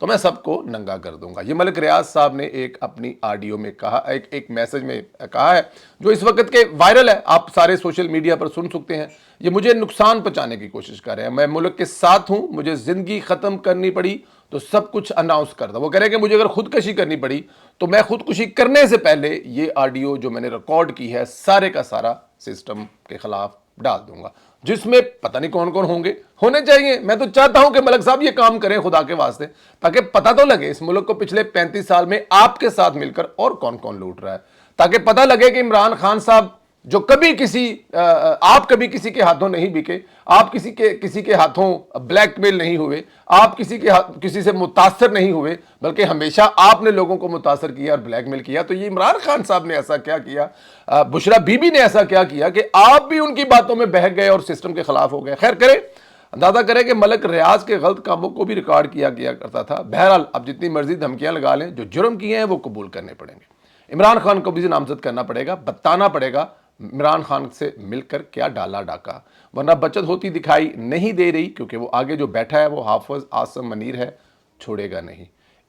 تو میں سب کو ننگا کر دوں گا. یہ ملک ریاض صاحب نے ایک اپنی آڈیو میں کہا, ایک میسج میں کہا ہے جو اس وقت کے وائرل ہے, آپ سارے سوشل میڈیا پر سن سکتے ہیں. یہ مجھے نقصان پہنچانے کی کوشش کر رہے ہیں. میں ملک کے ساتھ ہوں, مجھے زندگی ختم کرنی پڑی تو سب کچھ اناؤنس کر دو. وہ کہہ رہے ہیں کہ مجھے اگر خودکشی کرنی پڑی تو میں خودکشی کرنے سے پہلے یہ آڈیو جو میں نے ریکارڈ کی ہے سارے کا سارا سسٹم کے خلاف ڈال دوں گا, جس میں پتہ نہیں کون کون ہوں گے, ہونے چاہیے. میں تو چاہتا ہوں کہ ملک صاحب یہ کام کریں خدا کے واسطے, تاکہ پتہ تو لگے اس ملک کو پچھلے 35 سال میں آپ کے ساتھ مل کر اور کون کون لوٹ رہا ہے, تاکہ پتہ لگے کہ عمران خان صاحب جو کبھی آپ کبھی کسی کے ہاتھوں نہیں بکے, آپ کسی کے ہاتھوں بلیک میل نہیں ہوئے, آپ کسی سے متاثر نہیں ہوئے, بلکہ ہمیشہ آپ نے لوگوں کو متاثر کیا اور بلیک میل کیا. تو یہ عمران خان صاحب نے ایسا کیا کیا, بشرا بی بی نے ایسا کیا کیا کہ آپ بھی ان کی باتوں میں بہک گئے اور سسٹم کے خلاف ہو گئے. خیر کرے, اندازہ کرے کہ ملک ریاض کے غلط کاموں کو بھی ریکارڈ کیا کرتا تھا. بہرحال اب جتنی مرضی دھمکیاں لگا لیں, جو جرم کیے ہیں وہ قبول کرنے پڑیں گے. عمران خان کو بھی نامزد کرنا پڑے گا, بتانا پڑے گا عمران خان سے مل کر کیا ڈالا ڈاکا, ورنہ بچت ہوتی دکھائی نہیں دے رہی, کیونکہ وہ آگے جو بیٹھا ہے وہ حافظ عاصم منیر ہے, چھوڑے گا نہیں.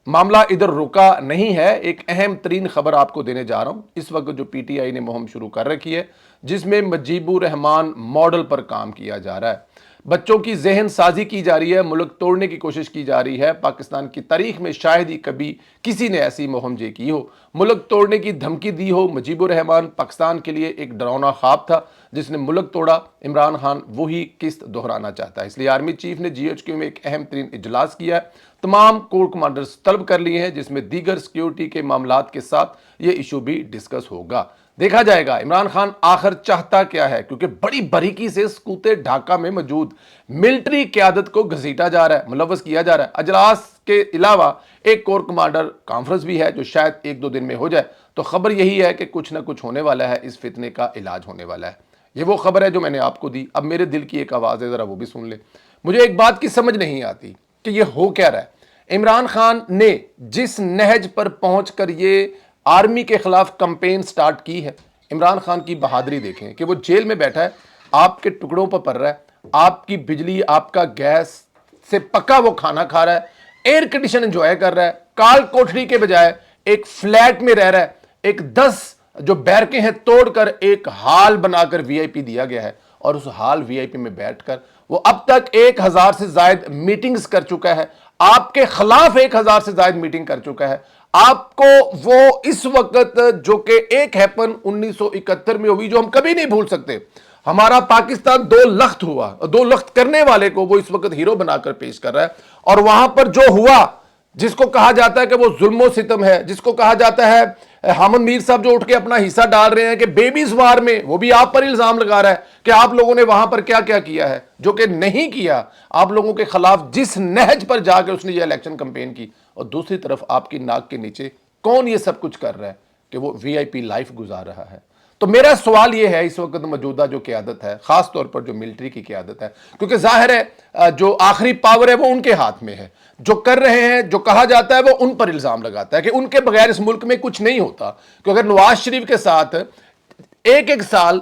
معاملہ ادھر رکا نہیں ہے. ایک اہم ترین خبر آپ کو دینے جا رہا ہوں. اس وقت جو پی ٹی آئی نے مہم شروع کر رکھی ہے, جس میں مجیب الرحمان ماڈل پر کام کیا جا رہا ہے, بچوں کی ذہن سازی کی جا رہی ہے, ملک توڑنے کی کوشش کی جا رہی ہے. پاکستان کی تاریخ میں شاید ہی کبھی کسی نے ایسی مہم کی ہو, ملک توڑنے کی دھمکی دی ہو. مجیب الرحمان پاکستان کے لیے ایک ڈراؤنا خواب تھا جس نے ملک توڑا. عمران خان وہی قسط دہرانا چاہتا ہے. اس لیے آرمی چیف نے جی ایچ کیو میں ایک اہم ترین اجلاس کیا ہے, تمام کور کمانڈرز طلب کر لیے ہیں, جس میں دیگر سیکیورٹی کے معاملات کے ساتھ یہ ایشو بھی ڈسکس ہوگا. دیکھا جائے گا عمران خان آخر چاہتا کیا ہے, کیونکہ بڑی باریکی سے سکوتے ڈھاکہ میں موجود ملٹری قیادت کو گھسیٹا جا رہا ہے, ملوث کیا جا رہا ہے. اجلاس کے علاوہ ایک کور کمانڈر کانفرنس بھی ہے جو شاید 1-2 دن میں ہو جائے. تو خبر یہی ہے کہ کچھ نہ کچھ ہونے والا ہے, اس فتنے کا علاج ہونے والا ہے. یہ وہ خبر ہے جو میں نے آپ کو دی. اب میرے دل کی ایک آواز ہے, ذرا وہ بھی سن لیں. مجھے ایک بات کی سمجھ نہیں آتی کہ یہ ہو کیا رہا ہے. عمران خان نے جس نہج پر پہنچ کر یہ آرمی کے خلاف کمپین سٹارٹ کی ہے, عمران خان کی بہادری دیکھیں کہ وہ جیل میں بیٹھا ہے, آپ کے ٹکڑوں پر پڑ رہا ہے, آپ کی بجلی آپ کا گیس سے پکا وہ کھانا کھا رہا ہے, ایئر کنڈیشن انجوائے کر رہا ہے, کال کوٹری کے بجائے ایک فلیٹ میں رہ رہا ہے, ایک 10 جو بیرکیں ہیں توڑ کر ایک ہال بنا کر وی آئی پی دیا گیا ہے, اور اس ہال وی آئی پی میں بیٹھ کر وہ اب تک 1000 سے زائد میٹنگز کر چکا ہے, آپ کے خلاف 1000 سے زائد میٹنگ کر چکا ہے. آپ کو وہ اس وقت جو کہ ایک ہیپن 1971 میں ہوئی جو ہم کبھی نہیں بھول سکتے, ہمارا پاکستان 2 لخت ہوا, 2 لخت کرنے والے کو وہ اس وقت ہیرو بنا کر پیش کر رہا ہے. اور وہاں پر جو ہوا, جس کو کہا جاتا ہے کہ وہ ظلم و ستم ہے, جس کو کہا جاتا ہے حامد میر صاحب جو اٹھ کے اپنا حصہ ڈال رہے ہیں کہ بیبیز وار میں, وہ بھی آپ پر الزام لگا رہا ہے کہ آپ لوگوں نے وہاں پر کیا کیا کیا ہے, جو کہ نہیں کیا. آپ لوگوں کے خلاف جس نہج پر جا کے اس نے یہ الیکشن کمپین کی, اور دوسری طرف آپ کی ناک کے نیچے کون یہ سب کچھ کر رہا ہے کہ وہ وی آئی پی لائف گزار رہا ہے. تو میرا سوال یہ ہے, اس وقت موجودہ جو قیادت ہے, خاص طور پر جو ملٹری کی قیادت ہے, کیونکہ ظاہر ہے جو آخری پاور ہے وہ ان کے ہاتھ میں ہے, جو کر رہے ہیں, جو کہا جاتا ہے وہ ان پر الزام لگاتا ہے کہ ان کے بغیر اس ملک میں کچھ نہیں ہوتا. کیونکہ اگر نواز شریف کے ساتھ ایک سال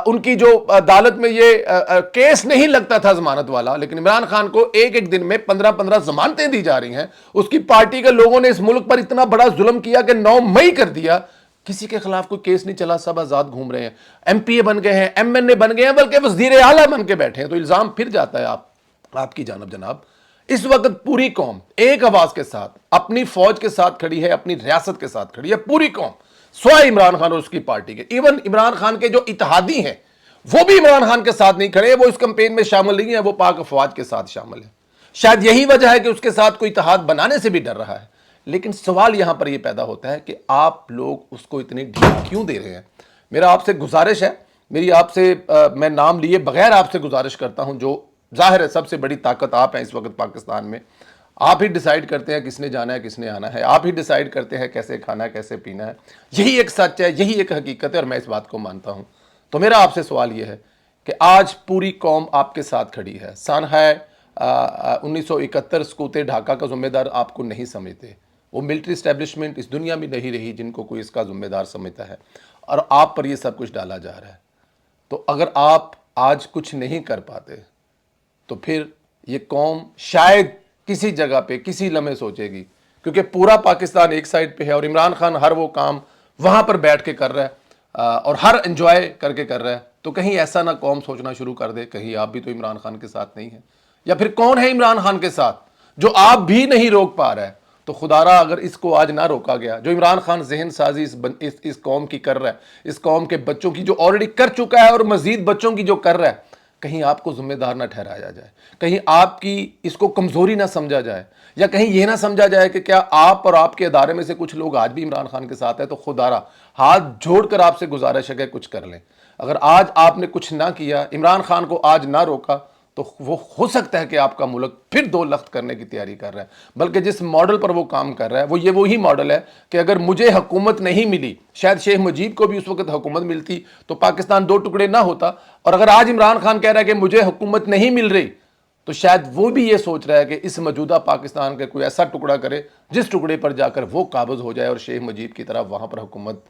ان کی جو عدالت میں یہ کیس نہیں لگتا تھا ضمانت والا, لیکن عمران خان کو ایک دن میں 15 ضمانتیں دی جا رہی ہیں. اس کی پارٹی کے لوگوں نے اس ملک پر اتنا بڑا ظلم کیا کہ 9 مئی کر دیا, کسی کے خلاف کوئی کیس نہیں چلا, سب آزاد گھوم رہے ہیں, ایم پی اے بن گئے ہیں, ایم این اے بن گئے ہیں, بلکہ وزیر اعلیٰ بن کے بیٹھے ہیں. تو الزام پھر جاتا ہے آپ کی جانب جناب. اس وقت پوری قوم ایک آواز کے ساتھ اپنی فوج کے ساتھ کھڑی ہے, اپنی ریاست کے ساتھ کھڑی ہے, پوری قوم سوائے عمران خان اور اس کی پارٹی کے. ایون عمران خان کے جو اتحادی ہیں وہ بھی عمران خان کے ساتھ نہیں کھڑے, وہ اس کمپین میں شامل نہیں ہیں, وہ پاک افواج کے ساتھ شامل ہیں. شاید یہی وجہ ہے کہ اس کے ساتھ کوئی اتحاد بنانے سے بھی ڈر رہا ہے. لیکن سوال یہاں پر یہ پیدا ہوتا ہے کہ آپ لوگ اس کو اتنے ڈھیل کیوں دے رہے ہیں. میرا آپ سے گزارش ہے, میری آپ سے میں نام لیے بغیر آپ سے گزارش کرتا ہوں, جو ظاہر ہے سب سے بڑی طاقت آپ ہیں اس وقت پاکستان میں. آپ ہی ڈیسائیڈ کرتے ہیں کس نے جانا ہے کس نے آنا ہے, آپ ہی ڈیسائیڈ کرتے ہیں کیسے کھانا ہے کیسے پینا ہے. یہی ایک سچ ہے, یہی ایک حقیقت ہے, اور میں اس بات کو مانتا ہوں. تو میرا آپ سے سوال یہ ہے کہ آج پوری قوم آپ کے ساتھ کھڑی ہے. سانحہ 1971 سکوتے ڈھاکہ کا ذمہ دار آپ کو نہیں سمجھتے, وہ ملٹری اسٹیبلشمنٹ اس دنیا میں نہیں رہی جن کو کوئی اس کا ذمہ دار سمجھتا ہے, اور آپ پر یہ سب کچھ ڈالا جا رہا ہے. تو اگر آپ آج کچھ نہیں کر پاتے تو پھر یہ قوم شاید کسی جگہ پہ کسی لمحے سوچے گی، کیونکہ پورا پاکستان ایک سائڈ پہ ہے اور عمران خان ہر وہ کام وہاں پر بیٹھ کے کر رہا ہے اور ہر انجوائے کر کے کر رہا ہے، تو کہیں ایسا نہ قوم سوچنا شروع کر دے کہیں آپ بھی تو عمران خان کے ساتھ نہیں ہیں، یا پھر کون ہے عمران خان کے ساتھ جو آپ بھی نہیں روک پا رہا ہے؟ تو خدا را اگر اس کو آج نہ روکا گیا، جو عمران خان ذہن سازی اس قوم کی کر رہا ہے، اس قوم کے بچوں کی جو آلریڈی کر چکا ہے اور مزید بچوں کی جو کر رہا ہے، کہیں آپ کو ذمہ دار نہ ٹھہرایا جائے، کہیں آپ کی اس کو کمزوری نہ سمجھا جائے، یا کہیں یہ نہ سمجھا جائے کہ کیا آپ اور آپ کے ادارے میں سے کچھ لوگ آج بھی عمران خان کے ساتھ ہیں۔ تو خدا را ہاتھ جوڑ کر آپ سے گزارش ہے کہ کچھ کر لیں۔ اگر آج آپ نے کچھ نہ کیا، عمران خان کو آج نہ روکا، تو وہ ہو سکتا ہے کہ آپ کا ملک پھر دو لخت کرنے کی تیاری کر رہا ہے، بلکہ جس ماڈل پر وہ کام کر رہا ہے وہ وہی ماڈل ہے کہ اگر مجھے حکومت نہیں ملی، شاید شیخ مجیب کو بھی اس وقت حکومت ملتی تو پاکستان دو ٹکڑے نہ ہوتا، اور اگر آج عمران خان کہہ رہا ہے کہ مجھے حکومت نہیں مل رہی، تو شاید وہ بھی یہ سوچ رہا ہے کہ اس موجودہ پاکستان کا کوئی ایسا ٹکڑا کرے جس ٹکڑے پر جا کر وہ قابض ہو جائے اور شیخ مجیب کی طرح وہاں پر حکومت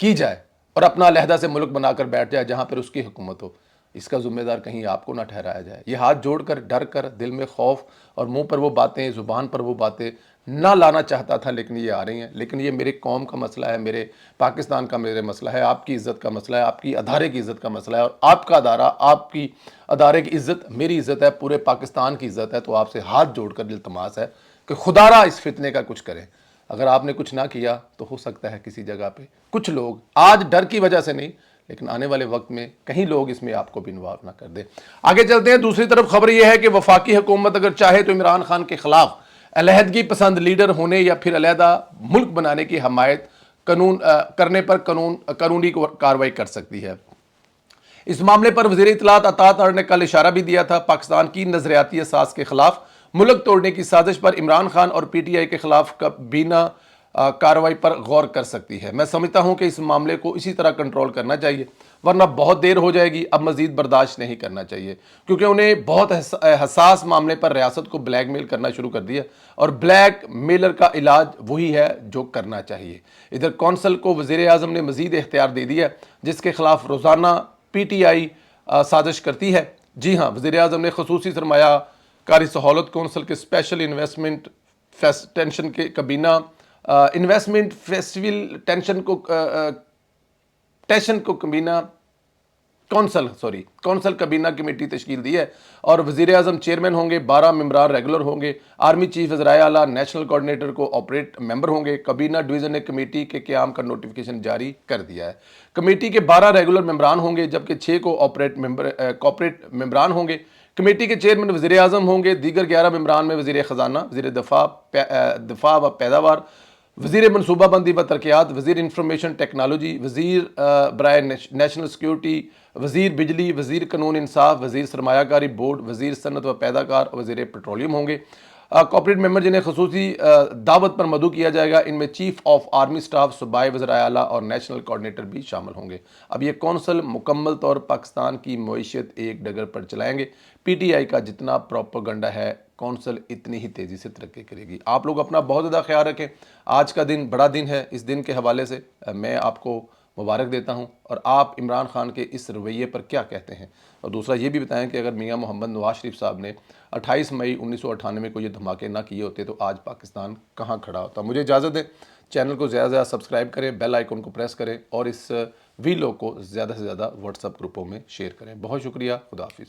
کی جائے اور اپنا علیحدہ سے ملک بنا کر بیٹھ جائے جہاں پر اس کی حکومت ہو۔ اس کا ذمہ دار کہیں آپ کو نہ ٹھہرایا جائے۔ یہ ہاتھ جوڑ کر، ڈر کر، دل میں خوف اور منہ پر وہ باتیں، زبان پر وہ باتیں نہ لانا چاہتا تھا، لیکن یہ آ رہی ہیں۔ لیکن یہ میرے قوم کا مسئلہ ہے، میرے پاکستان کا میرے مسئلہ ہے، آپ کی عزت کا مسئلہ ہے، آپ کی ادارے کی عزت کا مسئلہ ہے، اور آپ کا ادارہ، آپ کی ادارے کی عزت میری عزت ہے، پورے پاکستان کی عزت ہے۔ تو آپ سے ہاتھ جوڑ کر التماس ہے کہ خدا را اس فتنے کا کچھ کریں۔ اگر آپ نے کچھ نہ کیا تو ہو سکتا ہے کسی جگہ پہ کچھ لوگ آج ڈر کی وجہ سے نہیں، لیکن آنے والے وقت میں کہیں لوگ اس میں آپ کو بھی انوالو نہ کر دیں۔ آگے چلتے ہیں۔ دوسری طرف خبر یہ ہے کہ وفاقی حکومت اگر چاہے تو عمران خان کے خلاف علیحدگی پسند لیڈر ہونے یا پھر علیحدہ ملک بنانے کی حمایت کرنے پر قانونی کارروائی کر سکتی ہے۔ اس معاملے پر وزیر اطلاعات عطا نے کل اشارہ بھی دیا تھا۔ پاکستان کی نظریاتی اساس کے خلاف ملک توڑنے کی سازش پر عمران خان اور پی ٹی آئی کے خلاف کابینہ کارروائی پر غور کر سکتی ہے۔ میں سمجھتا ہوں کہ اس معاملے کو اسی طرح کنٹرول کرنا چاہیے، ورنہ بہت دیر ہو جائے گی۔ اب مزید برداشت نہیں کرنا چاہیے، کیونکہ انہیں بہت حساس معاملے پر ریاست کو بلیک میل کرنا شروع کر دیا، اور بلیک میلر کا علاج وہی ہے جو کرنا چاہیے۔ ادھر کونسل کو وزیر اعظم نے مزید اختیار دے دیا جس کے خلاف روزانہ پی ٹی آئی سازش کرتی ہے۔ جی ہاں، وزیر اعظم نے خصوصی سرمایہ کاری سہولت کونسل کے اسپیشل انویسٹمنٹ ٹینشن کے کابینہ انویسٹمنٹ فیسٹیول ٹینشن کو کونسل کابینہ کمیٹی تشکیل دی ہے، اور وزیر اعظم چیئرمین ہوں گے، 12 ممبران ریگولر ہوں گے، آرمی چیف وزرائے اعلیٰ نیشنل کوآرڈینیٹر کو آپریٹ ممبر ہوں گے۔ کابینہ ڈویژن نے کمیٹی کے قیام کا نوٹیفیکیشن جاری کر دیا ہے۔ کمیٹی کے 12 ریگولر ممبران ہوں گے جبکہ 6 کو کوآپریٹ ممبران ہوں گے۔ کمیٹی کے چیئرمین وزیر اعظم ہوں گے۔ دیگر 11 ممبران میں وزیر خزانہ، وزیر دفاع و پیداوار، وزیر منصوبہ بندی و ترقیات، وزیر انفارمیشن ٹیکنالوجی، وزیر برائے نیشنل سیکیورٹی، وزیر بجلی، وزیر قانون انصاف، وزیر سرمایہ کاری بورڈ، وزیر صنعت و پیداکار اور وزیر پیٹرولیم ہوں گے۔ کوآپریٹ ممبر جنہیں خصوصی دعوت پر مدعو کیا جائے گا، ان میں چیف آف آرمی سٹاف، صوبائی وزرائے اعلیٰ اور نیشنل کوآرڈینیٹر بھی شامل ہوں گے۔ اب یہ کونسل مکمل طور پاکستان کی معیشت ایک ڈگر پر چلائیں گے۔ پی ٹی آئی کا جتنا پروپیگنڈا ہے، کونسل اتنی ہی تیزی سے ترقی کرے گی۔ آپ لوگ اپنا بہت زیادہ خیال رکھیں۔ آج کا دن بڑا دن ہے، اس دن کے حوالے سے میں آپ کو مبارک دیتا ہوں، اور آپ عمران خان کے اس رویے پر کیا کہتے ہیں؟ اور دوسرا یہ بھی بتائیں کہ اگر میاں محمد نواز شریف صاحب نے 28 مئی 1998 کو یہ دھماکے نہ کیے ہوتے تو آج پاکستان کہاں کھڑا ہوتا؟ مجھے اجازت دیں، چینل کو زیادہ سے زیادہ سبسکرائب کریں، بیل آئیکن کو پریس کریں، اور اس ویڈیو کو زیادہ سے زیادہ واٹس ایپ گروپوں میں شیئر کریں۔ بہت شکریہ، خدا حافظ۔